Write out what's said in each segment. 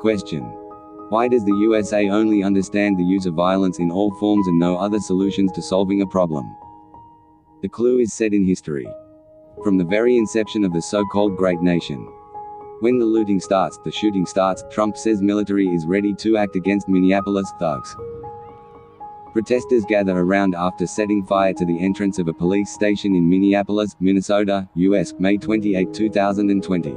Question. Why does the USA only understand the use of violence in all forms and no other solutions to solving a problem? The clue is set in history. From the very inception of the so-called great nation. When the looting starts, the shooting starts, Trump says military is ready to act against Minneapolis thugs. Protesters gather around after setting fire to the entrance of a police station in Minneapolis, Minnesota, US, May 28, 2020.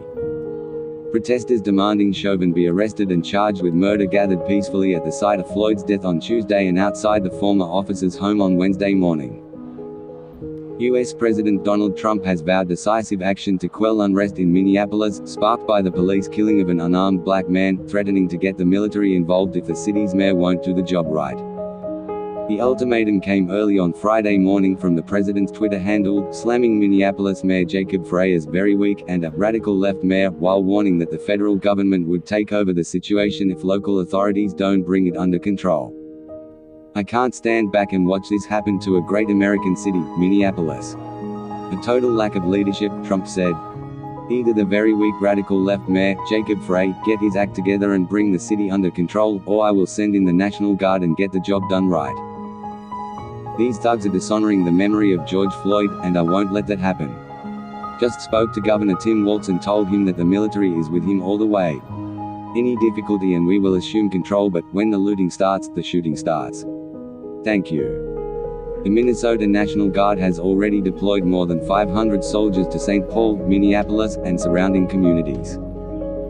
Protesters demanding Chauvin be arrested and charged with murder gathered peacefully at the site of Floyd's death on Tuesday and outside the former officer's home on Wednesday morning. US President Donald Trump has vowed decisive action to quell unrest in Minneapolis, sparked by the police killing of an unarmed black man, threatening to get the military involved if the city's mayor won't do the job right. The ultimatum came early on Friday morning from the president's Twitter handle, slamming Minneapolis Mayor Jacob Frey as very weak and a radical left mayor, while warning that the federal government would take over the situation if local authorities don't bring it under control. I can't stand back and watch this happen to a great American city, Minneapolis. A total lack of leadership, Trump said. Either the very weak radical left mayor, Jacob Frey, get his act together and bring the city under control, or I will send in the National Guard and get the job done right. These thugs are dishonoring the memory of George Floyd, and I won't let that happen. Just spoke to Governor Tim Walz and told him that the military is with him all the way. Any difficulty and we will assume control, but when the looting starts, the shooting starts. Thank you. The Minnesota National Guard has already deployed more than 500 soldiers to St. Paul, Minneapolis, and surrounding communities.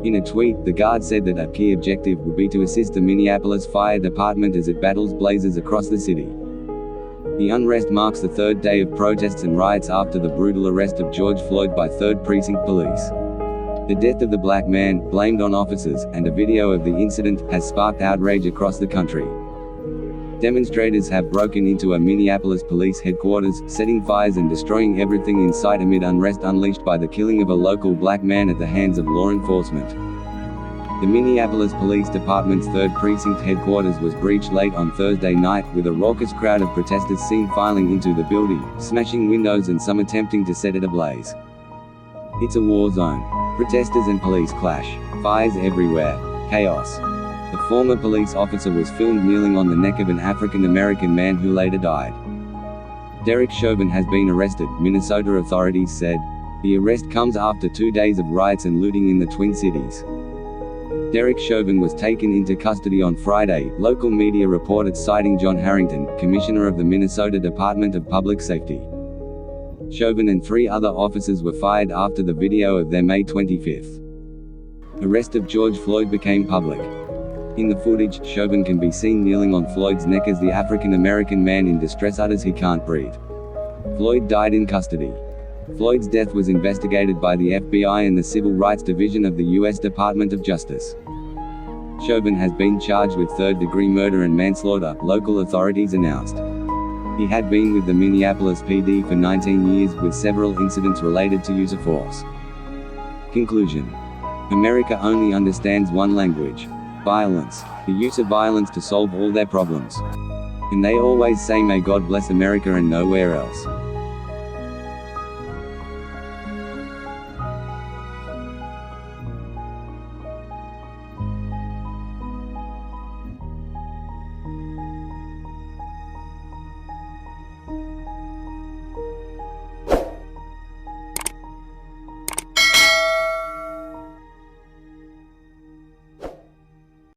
In a tweet, the Guard said that a key objective would be to assist the Minneapolis Fire Department as it battles blazes across the city. The unrest marks the third day of protests and riots after the brutal arrest of George Floyd by 3rd Precinct Police. The death of the black man, blamed on officers, and a video of the incident, has sparked outrage across the country. Demonstrators have broken into a Minneapolis police headquarters, setting fires and destroying everything in sight amid unrest unleashed by the killing of a local black man at the hands of law enforcement. The Minneapolis Police Department's 3rd Precinct headquarters was breached late on Thursday night, with a raucous crowd of protesters seen filing into the building, smashing windows and some attempting to set it ablaze. It's a war zone. Protesters and police clash. Fires everywhere. Chaos. The former police officer was filmed kneeling on the neck of an African-American man who later died. Derek Chauvin has been arrested, Minnesota authorities said. The arrest comes after 2 days of riots and looting in the Twin Cities. Derek Chauvin was taken into custody on Friday, local media reported, citing John Harrington, commissioner of the Minnesota Department of Public Safety. Chauvin and 3 other officers were fired after the video of their May 25th arrest of George Floyd became public. In the footage, Chauvin can be seen kneeling on Floyd's neck as the African-American man in distress utters he can't breathe. Floyd died in custody. Floyd's death was investigated by the FBI and the Civil Rights Division of the U.S. Department of Justice. Chauvin has been charged with third-degree murder and manslaughter, local authorities announced. He had been with the Minneapolis PD for 19 years, with several incidents related to use of force. Conclusion. America only understands one language: violence. The use of violence to solve all their problems. And they always say, may God bless America and nowhere else.